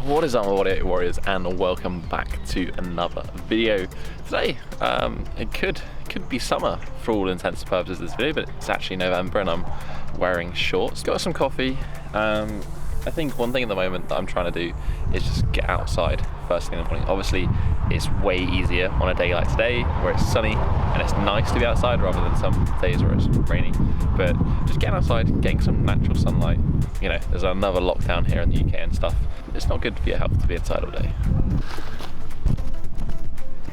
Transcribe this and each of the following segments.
What is up, modality warriors, and welcome back to another video. Today, it could be summer for all intents and purposes of this video, but it's actually November and I'm wearing shorts. Got some coffee. I think one thing at the moment that I'm trying to do is just get outside first thing in the morning. Obviously, it's way easier on a day like today where it's sunny and it's nice to be outside rather than some days where it's raining. But just getting outside, getting some natural sunlight. You know, there's another lockdown here in the UK and stuff. It's not good for your health to be inside all day.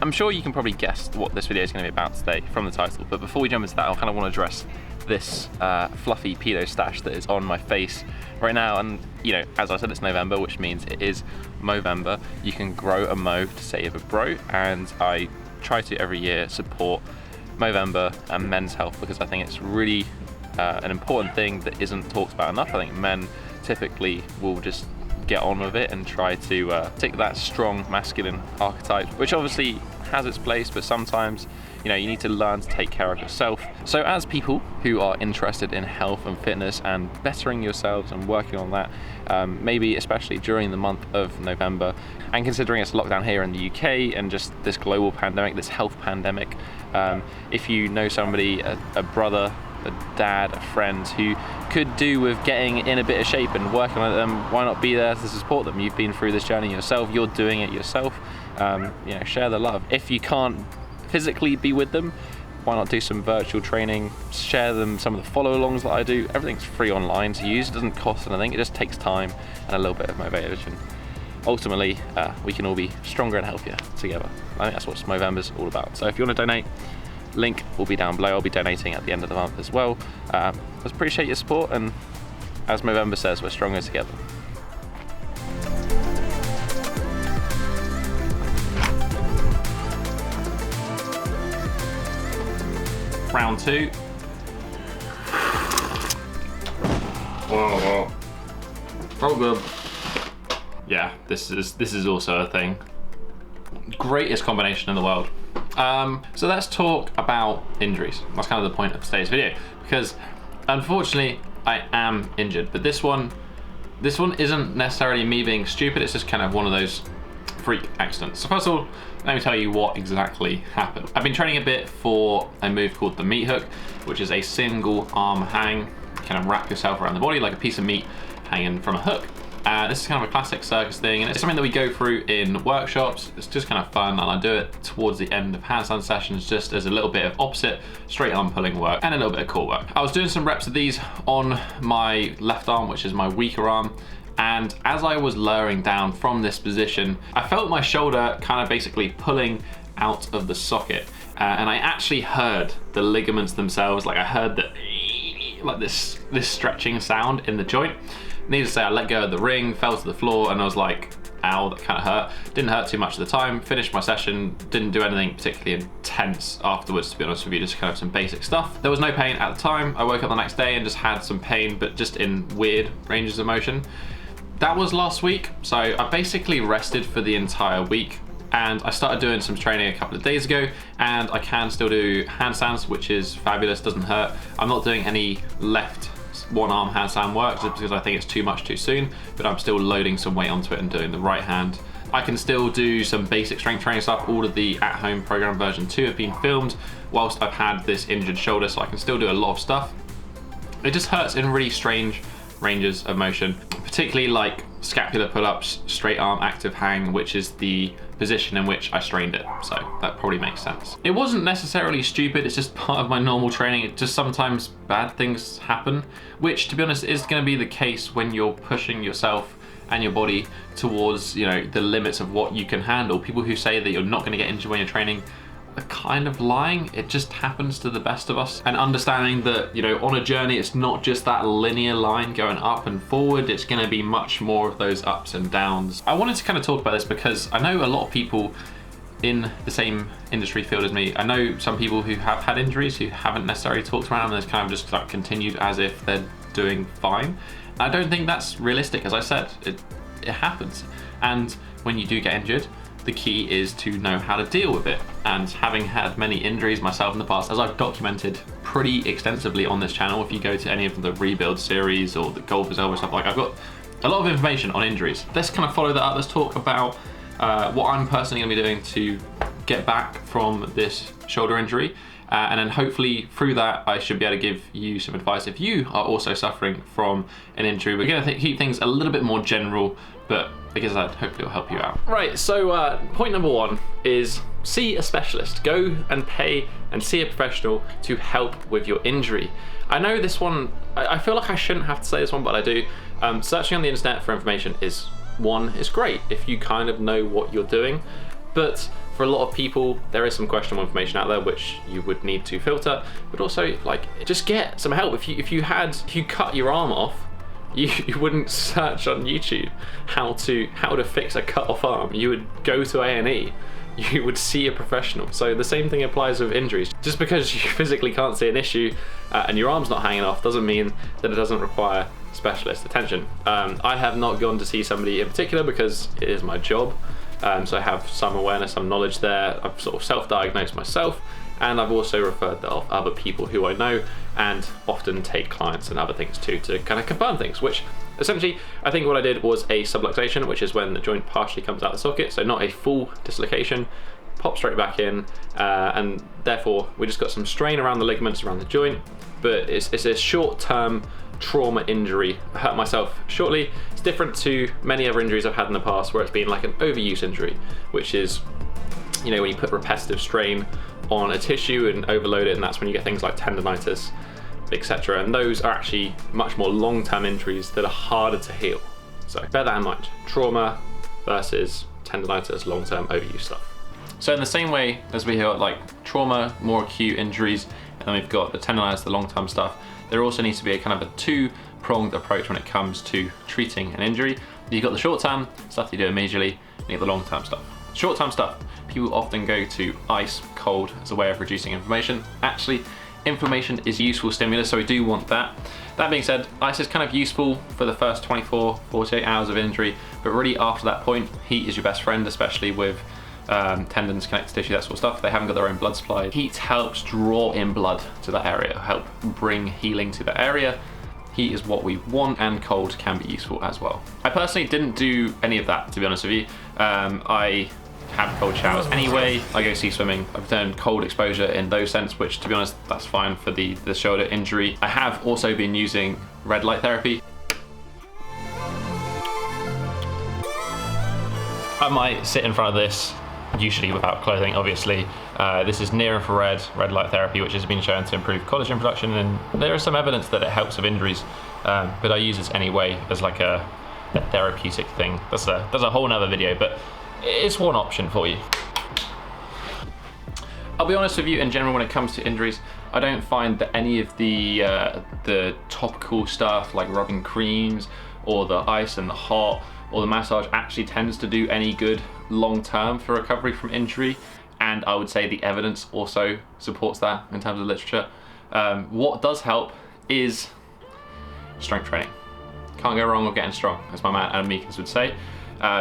I'm sure you can probably guess what this video is going to be about today from the title, but before we jump into that, I kind of want to address this fluffy pedo stash that is on my face right now. And you know, as I said, it's November, which means it is Movember. You can grow a mo to save a bro, and I try to every year support Movember and men's health because I think it's really an important thing that isn't talked about enough. I think men typically will just get on with it and try to take that strong masculine archetype, which obviously has its place, but sometimes, you know, you need to learn to take care of yourself. So as people who are interested in health and fitness and bettering yourselves and working on that, maybe especially during the month of November, and considering it's lockdown here in the UK and just this global pandemic, this health pandemic, if you know somebody, a brother, a dad, a friend who could do with getting in a bit of shape and working on them, why not be there to support them? You've been through this journey yourself, you're doing it yourself. You know, share the love. If you can't physically be with them, why not do some virtual training, share them some of the follow-alongs that I do. Everything's free online to use, it doesn't cost anything, it just takes time and a little bit of motivation. Ultimately, we can all be stronger and healthier together. I think that's what Movember's all about. So if you want to donate, link will be down below. I'll be donating at the end of the month as well. I appreciate your support, and as Movember says, we're stronger together. Round two. Whoa. Oh good. Yeah, this is also a thing. Greatest combination in the world. So let's talk about injuries. That's kind of the point of today's video, because unfortunately I am injured, but this one isn't necessarily me being stupid, it's just kind of one of those freak accidents. So first of all, let me tell you what exactly happened. I've been training a bit for a move called the meat hook, which is a single arm hang. Kind of wrap yourself around the body like a piece of meat hanging from a hook. This is kind of a classic circus thing, and it's something that we go through in workshops. It's just kind of fun, and I do it towards the end of handstand sessions just as a little bit of opposite straight arm pulling work and a little bit of core work. I was doing some reps of these on my left arm, which is my weaker arm, and as I was lowering down from this position, I felt my shoulder kind of basically pulling out of the socket, and I actually heard the ligaments themselves, like I heard this stretching sound in the joint. Needless to say, I let go of the ring, fell to the floor, and I was like, ow, that kind of hurt. Didn't hurt too much at the time, finished my session, didn't do anything particularly intense afterwards, to be honest with you, just kind of some basic stuff. There was no pain at the time. I woke up the next day and just had some pain, but just in weird ranges of motion. That was last week, so I basically rested for the entire week, and I started doing some training a couple of days ago, and I can still do handstands, which is fabulous, doesn't hurt. I'm not doing any left one arm handstand work just because I think it's too much too soon, but I'm still loading some weight onto it and doing the right hand. I can still do some basic strength training stuff. All of the at-home program version 2 have been filmed whilst I've had this injured shoulder, so I can still do a lot of stuff. It just hurts in really strange ranges of motion, particularly like scapular pull-ups, straight arm active hang, which is the position in which I strained it, so that probably makes sense. It wasn't necessarily stupid, it's just part of my normal training. It just sometimes bad things happen, which to be honest is going to be the case when you're pushing yourself and your body towards, you know, the limits of what you can handle. People who say that you're not going to get injured when you're training are kind of lying. It just happens to the best of us. And understanding that, you know, on a journey, it's not just that linear line going up and forward. It's going to be much more of those ups and downs. I wanted to kind of talk about this because I know a lot of people in the same industry field as me. I know some people who have had injuries who haven't necessarily talked about them, and it's kind of just like continued as if they're doing fine. I don't think that's realistic. As I said, it happens. And when you do get injured, the key is to know how to deal with it. And having had many injuries myself in the past, as I've documented pretty extensively on this channel, if you go to any of the rebuild series or the golfer's elbow stuff, like I've got a lot of information on injuries. Let's kind of follow that up. Let's talk about what I'm personally gonna be doing to get back from this shoulder injury. And then hopefully through that, I should be able to give you some advice if you are also suffering from an injury. We're gonna keep things a little bit more general, but because that hopefully will help you out. Right, so point number one is see a specialist. Go and pay and see a professional to help with your injury. I know this one, I feel like I shouldn't have to say this one, but I do. Searching on the internet for information is great if you kind of know what you're doing, but for a lot of people, there is some questionable information out there which you would need to filter, but also like just get some help. If you cut your arm off, you wouldn't search on YouTube how to fix a cut off arm. You would go to A&E. You would see a professional. So the same thing applies with injuries. Just because you physically can't see an issue and your arm's not hanging off doesn't mean that it doesn't require specialist attention. I have not gone to see somebody in particular because it is my job. So I have some awareness, some knowledge there. I've sort of self-diagnosed myself, and I've also referred to other people who I know and often take clients and other things too to kind of confirm things, which essentially I think what I did was a subluxation, which is when the joint partially comes out of the socket, so not a full dislocation, pop straight back in, and therefore we just got some strain around the ligaments around the joint, but it's a short-term trauma injury. I hurt myself shortly. It's different to many other injuries I've had in the past where it's been like an overuse injury, which is, you know, when you put repetitive strain on a tissue and overload it, and that's when you get things like tendonitis, etc. And those are actually much more long-term injuries that are harder to heal. So bear that in mind. Trauma versus tendonitis, long-term overuse stuff. So in the same way as we hear like trauma, more acute injuries, and then we've got the tendonitis, the long-term stuff, there also needs to be a kind of a two-pronged approach when it comes to treating an injury. You've got the short-term stuff you do immediately, and you have the long-term stuff. Short-term stuff, people often go to ice, cold as a way of reducing inflammation. Actually, inflammation is useful stimulus, so we do want that. That being said, ice is kind of useful for the first 24, 48 hours of injury, but really after that point, heat is your best friend, especially with tendons, connective tissue, that sort of stuff. They haven't got their own blood supply. Heat helps draw in blood to that area, help bring healing to that area. Heat is what we want, and cold can be useful as well. I personally didn't do any of that, to be honest with you. I have cold showers anyway. I go sea swimming. I've done cold exposure in those sense, which to be honest, that's fine for the shoulder injury. I have also been using red light therapy. I might sit in front of this, usually without clothing, obviously. This is near infrared red light therapy, which has been shown to improve collagen production, and there is some evidence that it helps with injuries, but I use this anyway as like a therapeutic thing. That's a whole nother video, but it's one option for you. I'll be honest with you, in general, when it comes to injuries, I don't find that any of the topical stuff like rubbing creams or the ice and the hot or the massage actually tends to do any good long-term for recovery from injury, and I would say the evidence also supports that in terms of literature. What does help is strength training. Can't go wrong with getting strong, as my man Adam Meekins would say.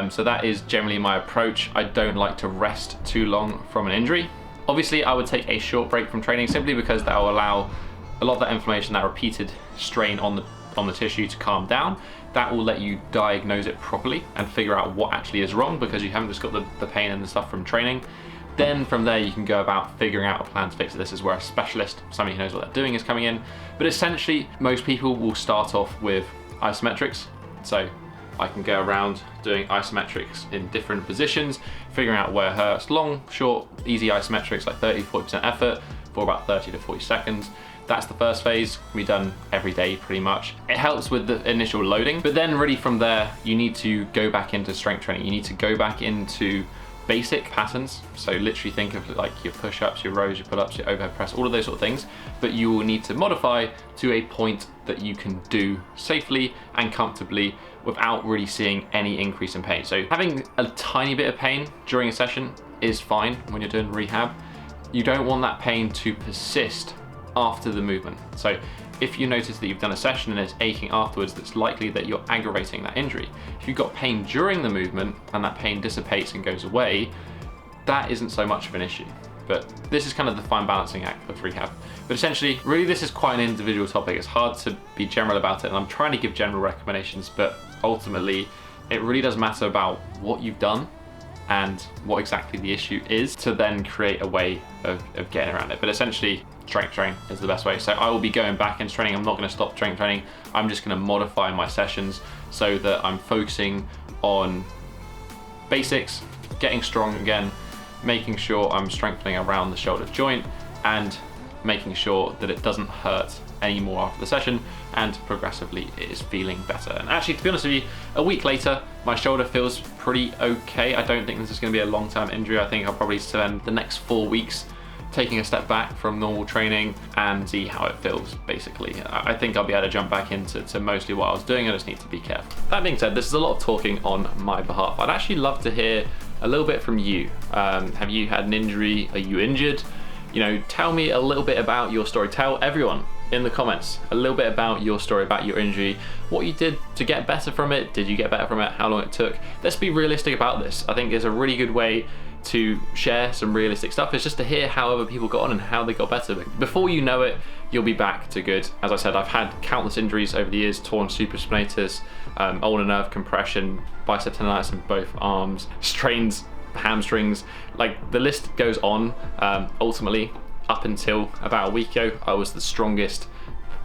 So that is generally my approach. I don't like to rest too long from an injury. Obviously, I would take a short break from training simply because that will allow a lot of that inflammation, that repeated strain on the tissue to calm down. That will let you diagnose it properly and figure out what actually is wrong, because you haven't just got the pain and the stuff from training. Then from there you can go about figuring out a plan to fix it. This is where a specialist, somebody who knows what they're doing, is coming in. But essentially, most people will start off with isometrics. So I can go around doing isometrics in different positions, figuring out where it hurts. Long, short, easy isometrics, like 30-40% effort for about 30 to 40 seconds. That's the first phase, can be done every day pretty much. It helps with the initial loading, but then really from there, you need to go back into strength training. You need to go back into basic patterns. So literally think of like your push-ups, your rows, your pull-ups, your overhead press, all of those sort of things, but you will need to modify to a point that you can do safely and comfortably without really seeing any increase in pain. So having a tiny bit of pain during a session is fine when you're doing rehab. You don't want that pain to persist after the movement. So if you notice that you've done a session and it's aching afterwards, it's likely that you're aggravating that injury. If you've got pain during the movement and that pain dissipates and goes away, that isn't so much of an issue. But this is kind of the fine balancing act of rehab. But essentially, really this is quite an individual topic. It's hard to be general about it, and I'm trying to give general recommendations, but ultimately it really does matter about what you've done and what exactly the issue is to then create a way of getting around it. But essentially, strength training is the best way. So I will be going back into training. I'm not going to stop strength training. I'm just going to modify my sessions so that I'm focusing on basics, getting strong again, making sure I'm strengthening around the shoulder joint, and making sure that it doesn't hurt anymore after the session, and progressively it is feeling better. And actually, to be honest with you, a week later, my shoulder feels pretty okay. I don't think this is going to be a long-term injury. I think I'll probably spend the next 4 weeks taking a step back from normal training and see how it feels, basically. I think I'll be able to jump back into mostly what I was doing. I just need to be careful. That being said, this is a lot of talking on my behalf. I'd actually love to hear a little bit from you. Have you had an injury? Are you injured? You know, tell me a little bit about your story. Tell everyone in the comments a little bit about your story, about your injury, what you did to get better from it. Did you get better from it? How long it took? Let's be realistic about this. I think it's a really good way to share some realistic stuff. It's just to hear how other people got on and how they got better. Before you know it, you'll be back to good. As I said, I've had countless injuries over the years: torn supraspinatus, ulnar nerve compression, bicep tendonitis in both arms, strains hamstrings, like the list goes on. Ultimately, up until about a week ago, I was the strongest,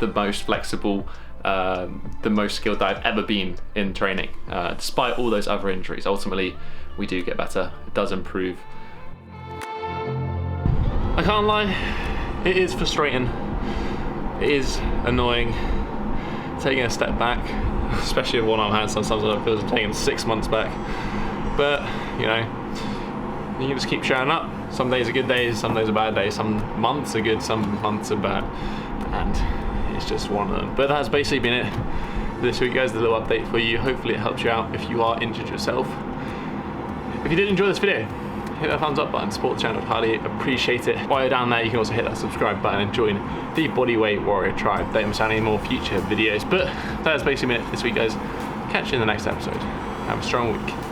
the most flexible, the most skilled I've ever been in training. Despite all those other injuries, ultimately we do get better. It does improve. I can't lie, it is frustrating. It is annoying taking a step back, especially with one arm hand. Sometimes I feel like I'm taking 6 months back, but you know, you just keep showing up. Some days are good days, some days are bad days, some months are good, some months are bad, and it's just one of them. But that's basically been it for this week, guys. The little update for you. Hopefully it helps you out if you are injured yourself. If you did enjoy this video, hit that thumbs up button, support the channel, I'd highly appreciate it. While you're down there, you can also hit that subscribe button and join the Bodyweight Warrior Tribe. Don't miss out any more future videos. But that's basically it this week, guys. Catch you in the next episode. Have a strong week.